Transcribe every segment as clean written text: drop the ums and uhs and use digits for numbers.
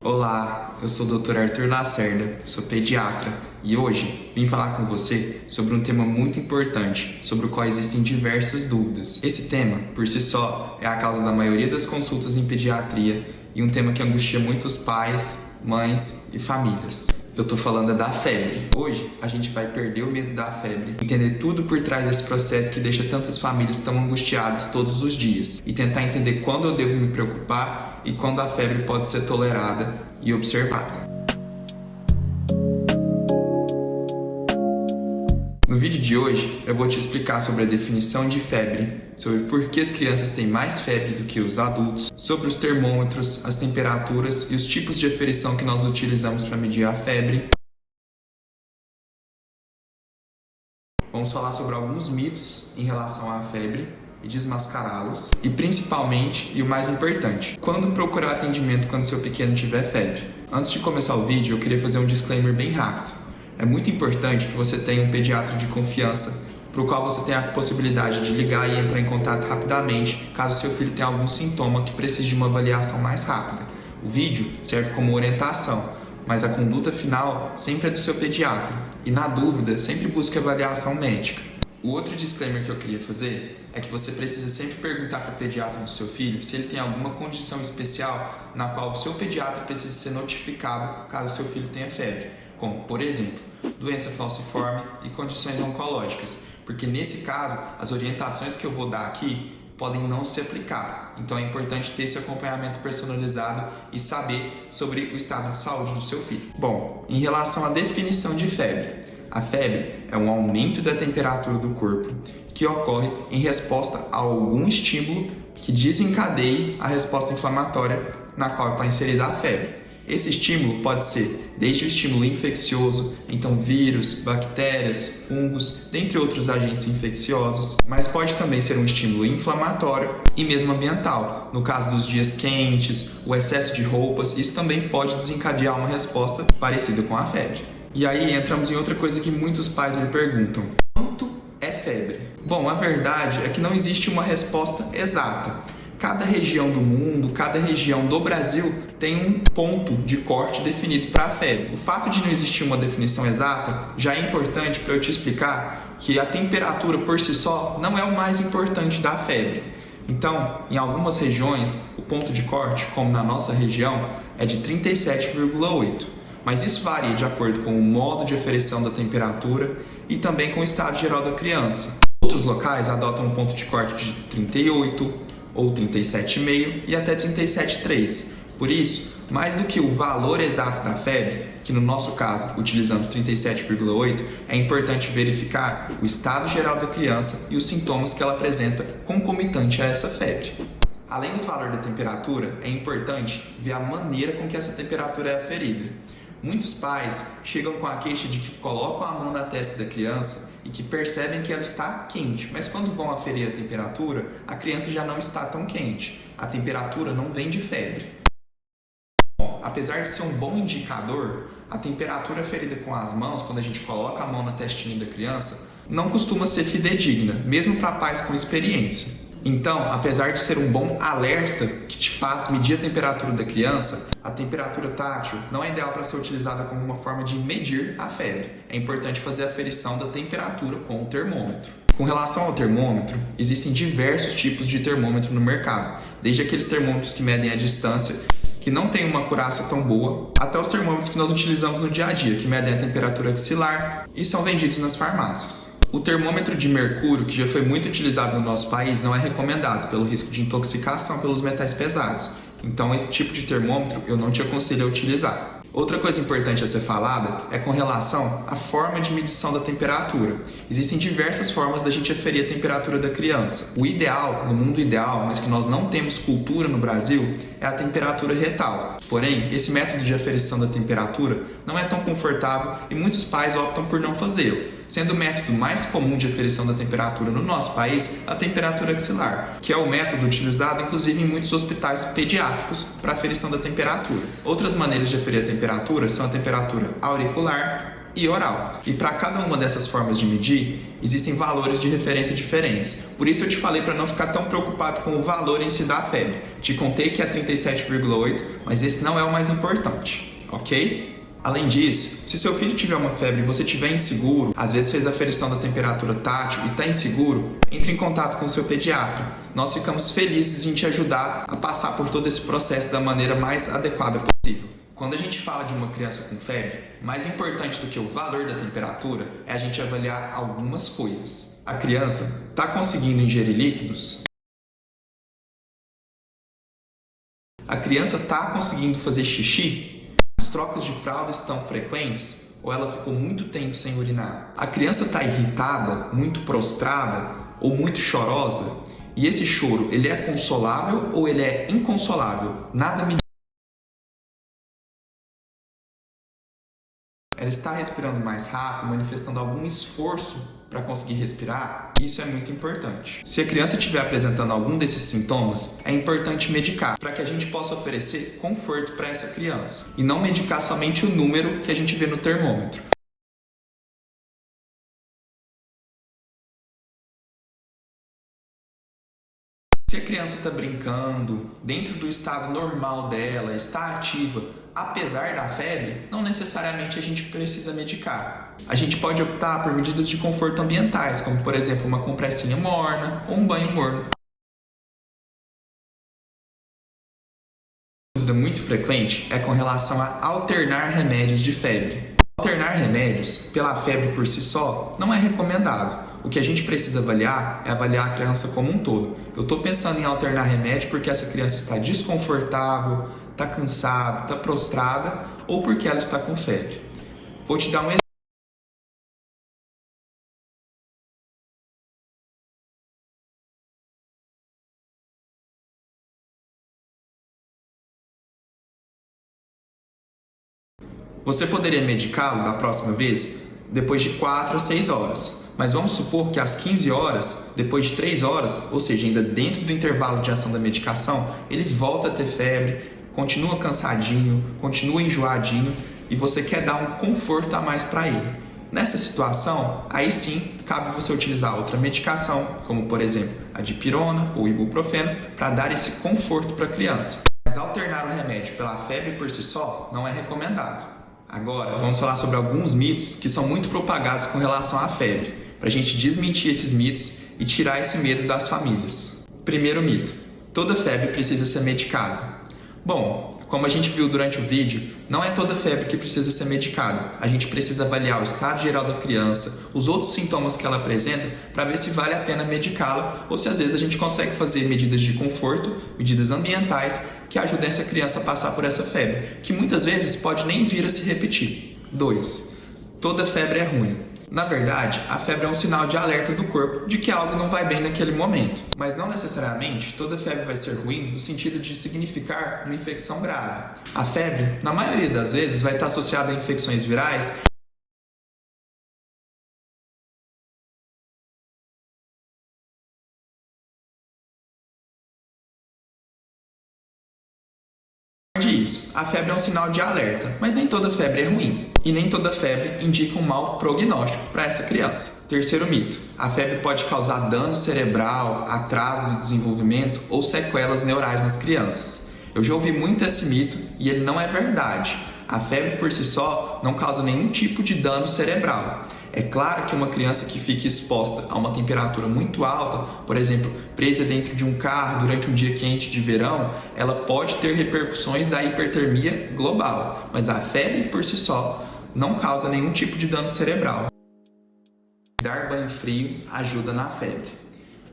Olá, eu sou o Dr. Arthur Lacerda, sou pediatra e hoje vim falar com você sobre um tema muito importante, sobre o qual existem diversas dúvidas. Esse tema, por si só, é a causa da maioria das consultas em pediatria e um tema que angustia muitos pais, mães e famílias. Eu tô falando da febre. Hoje a gente vai perder o medo da febre, entender tudo por trás desse processo que deixa tantas famílias tão angustiadas todos os dias e tentar entender quando eu devo me preocupar e quando a febre pode ser tolerada e observada. No vídeo de hoje eu vou te explicar sobre a definição de febre, sobre por que as crianças têm mais febre do que os adultos, sobre os termômetros, as temperaturas e os tipos de aferição que nós utilizamos para medir a febre. Vamos falar sobre alguns mitos em relação à febre e desmascará-los. E principalmente, e o mais importante, quando procurar atendimento quando seu pequeno tiver febre. Antes de começar o vídeo, eu queria fazer um disclaimer bem rápido. É muito importante que você tenha um pediatra de confiança, para o qual você tenha a possibilidade de ligar e entrar em contato rapidamente, caso seu filho tenha algum sintoma que precise de uma avaliação mais rápida. O vídeo serve como orientação, mas a conduta final sempre é do seu pediatra. E na dúvida, sempre busque avaliação médica. O outro disclaimer que eu queria fazer é que você precisa sempre perguntar para o pediatra do seu filho se ele tem alguma condição especial na qual o seu pediatra precisa ser notificado caso seu filho tenha febre, como, por exemplo, doença falciforme e condições oncológicas, porque nesse caso, as orientações que eu vou dar aqui podem não se aplicar. Então é importante ter esse acompanhamento personalizado e saber sobre o estado de saúde do seu filho. Bom, em relação à definição de febre, a febre é um aumento da temperatura do corpo que ocorre em resposta a algum estímulo que desencadeie a resposta inflamatória na qual está inserida a febre. Esse estímulo pode ser desde o estímulo infeccioso, então vírus, bactérias, fungos, dentre outros agentes infecciosos, mas pode também ser um estímulo inflamatório e mesmo ambiental. No caso dos dias quentes, o excesso de roupas, isso também pode desencadear uma resposta parecida com a febre. E aí entramos em outra coisa que muitos pais me perguntam: quanto é febre? Bom, a verdade é que não existe uma resposta exata. Cada região do mundo, cada região do Brasil tem um ponto de corte definido para a febre. O fato de não existir uma definição exata já é importante para eu te explicar que a temperatura por si só não é o mais importante da febre. Então, em algumas regiões, o ponto de corte, como na nossa região, é de 37,8. Mas isso varia de acordo com o modo de aferição da temperatura e também com o estado geral da criança. Outros locais adotam um ponto de corte de 38 ou 37,5 e até 37,3. Por isso, mais do que o valor exato da febre, que no nosso caso, utilizando 37,8, é importante verificar o estado geral da criança e os sintomas que ela apresenta concomitante a essa febre. Além do valor da temperatura, é importante ver a maneira com que essa temperatura é aferida. Muitos pais chegam com a queixa de que colocam a mão na testa da criança e que percebem que ela está quente, mas quando vão aferir a temperatura, a criança já não está tão quente. A temperatura não vem de febre. Bom, apesar de ser um bom indicador, a temperatura aferida com as mãos, quando a gente coloca a mão na testinha da criança, não costuma ser fidedigna, mesmo para pais com experiência. Então, apesar de ser um bom alerta que te faz medir a temperatura da criança, a temperatura tátil não é ideal para ser utilizada como uma forma de medir a febre. É importante fazer a aferição da temperatura com o termômetro. Com relação ao termômetro, existem diversos tipos de termômetro no mercado, desde aqueles termômetros que medem a distância, que não tem uma acurácia tão boa, até os termômetros que nós utilizamos no dia a dia, que medem a temperatura axilar e são vendidos nas farmácias. O termômetro de mercúrio, que já foi muito utilizado no nosso país, não é recomendado pelo risco de intoxicação pelos metais pesados. Então, esse tipo de termômetro eu não te aconselho a utilizar. Outra coisa importante a ser falada é com relação à forma de medição da temperatura. Existem diversas formas da gente aferir a temperatura da criança. O ideal, no mundo ideal, mas que nós não temos cultura no Brasil, é a temperatura retal. Porém, esse método de aferição da temperatura não é tão confortável e muitos pais optam por não fazê-lo, sendo o método mais comum de aferição da temperatura no nosso país a temperatura axilar, que é o método utilizado inclusive em muitos hospitais pediátricos para aferição da temperatura. Outras maneiras de aferir a temperatura são a temperatura auricular e oral. E para cada uma dessas formas de medir, existem valores de referência diferentes. Por isso eu te falei para não ficar tão preocupado com o valor em si da febre. Te contei que é 37,8, mas esse não é o mais importante, ok? Além disso, se seu filho tiver uma febre e você estiver inseguro, às vezes fez a aferição da temperatura tátil e está inseguro, entre em contato com o seu pediatra. Nós ficamos felizes em te ajudar a passar por todo esse processo da maneira mais adequada possível. Quando a gente fala de uma criança com febre, mais importante do que o valor da temperatura é a gente avaliar algumas coisas. A criança está conseguindo ingerir líquidos? A criança está conseguindo fazer xixi? As trocas de fralda estão frequentes ou ela ficou muito tempo sem urinar? A criança está irritada, muito prostrada ou muito chorosa? E esse choro, ele é consolável ou ele é inconsolável? Nada me... Ela está respirando mais rápido, manifestando algum esforço para conseguir respirar? Isso é muito importante. Se a criança estiver apresentando algum desses sintomas, é importante medicar, para que a gente possa oferecer conforto para essa criança, e não medicar somente o número que a gente vê no termômetro. Se a criança está brincando, dentro do estado normal dela, está ativa, apesar da febre, não necessariamente a gente precisa medicar. A gente pode optar por medidas de conforto ambientais, como por exemplo uma compressinha morna ou um banho morno. Uma dúvida muito frequente é com relação a alternar remédios de febre. Alternar remédios pela febre por si só não é recomendado. O que a gente precisa avaliar é avaliar a criança como um todo. Eu estou pensando em alternar remédio porque essa criança está desconfortável, está cansada, está prostrada ou porque ela está com febre. Vou te dar um exemplo. Você poderia medicá-lo da próxima vez depois de 4 a 6 horas, mas vamos supor que às 15 horas, depois de 3 horas, ou seja, ainda dentro do intervalo de ação da medicação, ele volta a ter febre, continua cansadinho, continua enjoadinho e você quer dar um conforto a mais para ele. Nessa situação, aí sim, cabe você utilizar outra medicação, como por exemplo a dipirona ou ibuprofeno, para dar esse conforto para a criança. Mas alternar o remédio pela febre por si só não é recomendado. Agora, vamos falar sobre alguns mitos que são muito propagados com relação à febre, para a gente desmentir esses mitos e tirar esse medo das famílias. Primeiro mito: toda febre precisa ser medicada. Bom, como a gente viu durante o vídeo, não é toda febre que precisa ser medicada. A gente precisa avaliar o estado geral da criança, os outros sintomas que ela apresenta, para ver se vale a pena medicá-la ou se às vezes a gente consegue fazer medidas de conforto, medidas ambientais, que ajudem essa criança a passar por essa febre, que muitas vezes pode nem vir a se repetir. 2. Toda febre é ruim. Na verdade, a febre é um sinal de alerta do corpo de que algo não vai bem naquele momento. Mas não necessariamente toda febre vai ser ruim no sentido de significar uma infecção grave. A febre, na maioria das vezes, vai estar associada a infecções virais disso. A febre é um sinal de alerta, mas nem toda febre é ruim. E nem toda febre indica um mau prognóstico para essa criança. Terceiro mito: a febre pode causar dano cerebral, atraso no desenvolvimento ou sequelas neurais nas crianças. Eu já ouvi muito esse mito e ele não é verdade. A febre por si só não causa nenhum tipo de dano cerebral. É claro que uma criança que fique exposta a uma temperatura muito alta, por exemplo, presa dentro de um carro durante um dia quente de verão, ela pode ter repercussões da hipertermia global, mas a febre por si só não causa nenhum tipo de dano cerebral. Dar banho frio ajuda na febre.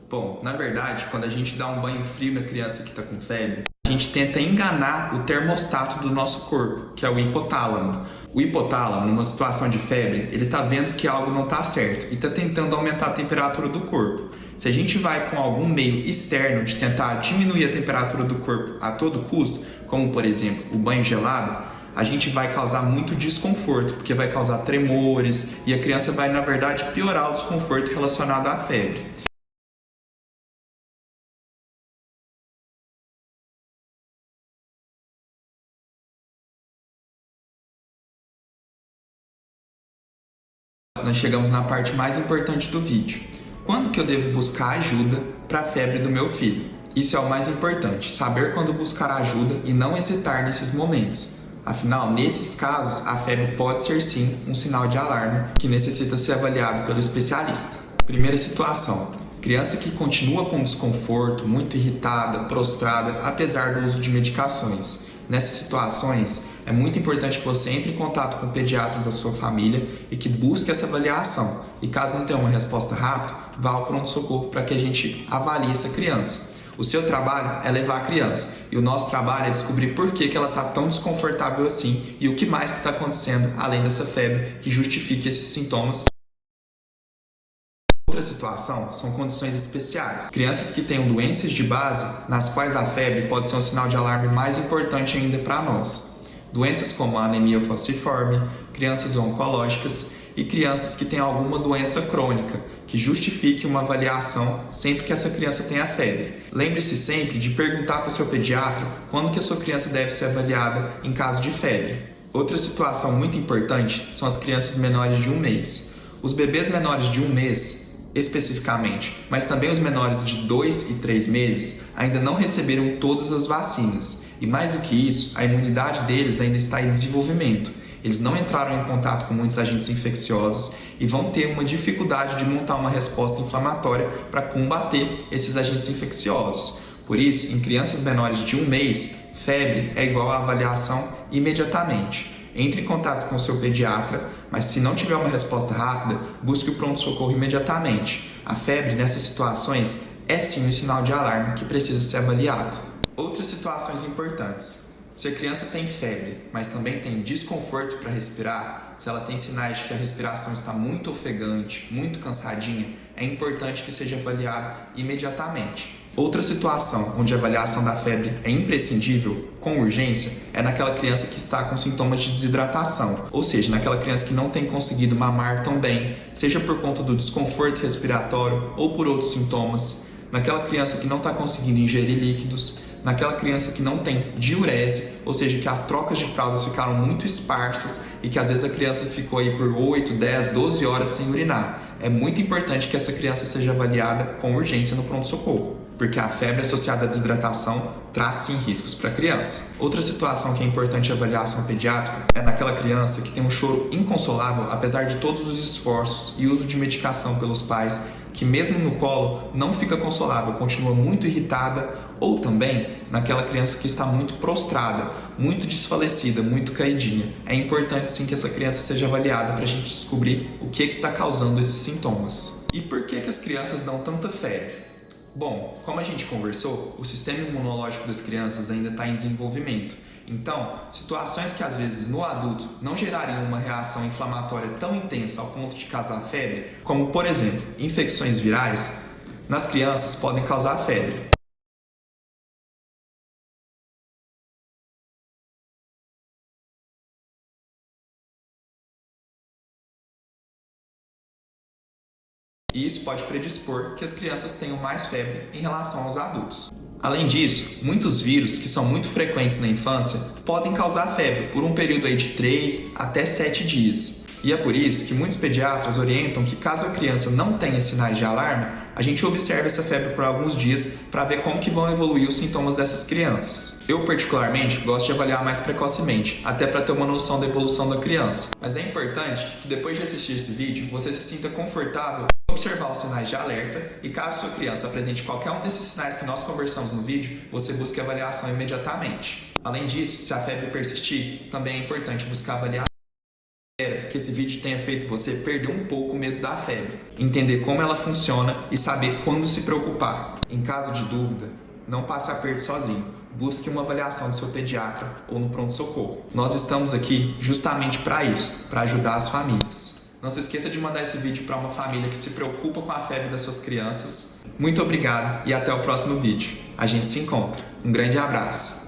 Bom, na verdade, quando a gente dá um banho frio na criança que está com febre, a gente tenta enganar o termostato do nosso corpo, que é o hipotálamo. O hipotálamo, numa situação de febre, ele está vendo que algo não está certo e está tentando aumentar a temperatura do corpo. Se a gente vai com algum meio externo de tentar diminuir a temperatura do corpo a todo custo, como por exemplo o banho gelado, a gente vai causar muito desconforto, porque vai causar tremores e a criança vai, na verdade, piorar o desconforto relacionado à febre. Nós chegamos na parte mais importante do vídeo. Quando que eu devo buscar ajuda para a febre do meu filho? Isso é o mais importante, saber quando buscar ajuda e não hesitar nesses momentos. Afinal, nesses casos, a febre pode ser sim um sinal de alarme que necessita ser avaliado pelo especialista. Primeira situação: criança que continua com desconforto, muito irritada, prostrada, apesar do uso de medicações. Nessas situações, é muito importante que você entre em contato com o pediatra da sua família e que busque essa avaliação. E caso não tenha uma resposta rápida, vá ao pronto-socorro para que a gente avalie essa criança. O seu trabalho é levar a criança e o nosso trabalho é descobrir por que ela está tão desconfortável assim e o que mais está acontecendo além dessa febre que justifique esses sintomas. Outra situação são condições especiais. Crianças que tenham doenças de base, nas quais a febre pode ser um sinal de alarme mais importante ainda para nós. Doenças como a anemia falciforme, crianças oncológicas e crianças que têm alguma doença crônica, que justifique uma avaliação sempre que essa criança tenha febre. Lembre-se sempre de perguntar para o seu pediatra quando que a sua criança deve ser avaliada em caso de febre. Outra situação muito importante são as crianças menores de 1 mês. Os bebês menores de 1 mês, especificamente, mas também os menores de 2 e 3 meses, ainda não receberam todas as vacinas. E mais do que isso, a imunidade deles ainda está em desenvolvimento. Eles não entraram em contato com muitos agentes infecciosos e vão ter uma dificuldade de montar uma resposta inflamatória para combater esses agentes infecciosos. Por isso, em crianças menores de 1 mês, febre é igual a avaliação imediatamente. Entre em contato com o seu pediatra, mas se não tiver uma resposta rápida, busque o pronto-socorro imediatamente. A febre, nessas situações, é sim um sinal de alarme que precisa ser avaliado. Outras situações importantes. Se a criança tem febre, mas também tem desconforto para respirar, se ela tem sinais de que a respiração está muito ofegante, muito cansadinha, é importante que seja avaliada imediatamente. Outra situação onde a avaliação da febre é imprescindível, com urgência, é naquela criança que está com sintomas de desidratação, ou seja, naquela criança que não tem conseguido mamar tão bem, seja por conta do desconforto respiratório ou por outros sintomas, naquela criança que não está conseguindo ingerir líquidos, naquela criança que não tem diurese, ou seja, que as trocas de fraldas ficaram muito esparsas e que às vezes a criança ficou aí por 8, 10, 12 horas sem urinar. É muito importante que essa criança seja avaliada com urgência no pronto-socorro, porque a febre associada à desidratação traz sim riscos para a criança. Outra situação que é importante a avaliação pediátrica é naquela criança que tem um choro inconsolável apesar de todos os esforços e uso de medicação pelos pais, que mesmo no colo não fica consolável, continua muito irritada, ou também naquela criança que está muito prostrada, muito desfalecida, muito caidinha. É importante sim que essa criança seja avaliada para a gente descobrir o que está causando esses sintomas. E por que as crianças dão tanta febre? Bom, como a gente conversou, o sistema imunológico das crianças ainda está em desenvolvimento. Então, situações que às vezes no adulto não gerariam uma reação inflamatória tão intensa ao ponto de causar febre, como por exemplo, infecções virais, nas crianças podem causar febre. E isso pode predispor que as crianças tenham mais febre em relação aos adultos. Além disso, muitos vírus que são muito frequentes na infância podem causar febre por um período aí de 3 até 7 dias. E é por isso que muitos pediatras orientam que caso a criança não tenha sinais de alarme, a gente observe essa febre por alguns dias para ver como que vão evoluir os sintomas dessas crianças. Eu particularmente gosto de avaliar mais precocemente, até para ter uma noção da evolução da criança. Mas é importante que depois de assistir esse vídeo, você se sinta confortável em observar os sinais de alerta e caso sua criança apresente qualquer um desses sinais que nós conversamos no vídeo, você busque avaliação imediatamente. Além disso, se a febre persistir, também é importante buscar avaliação. Espero que esse vídeo tenha feito você perder um pouco o medo da febre, entender como ela funciona e saber quando se preocupar. Em caso de dúvida, não passe aperto sozinho. Busque uma avaliação do seu pediatra ou no pronto-socorro. Nós estamos aqui justamente para isso, para ajudar as famílias. Não se esqueça de mandar esse vídeo para uma família que se preocupa com a febre das suas crianças. Muito obrigado e até o próximo vídeo. A gente se encontra. Um grande abraço.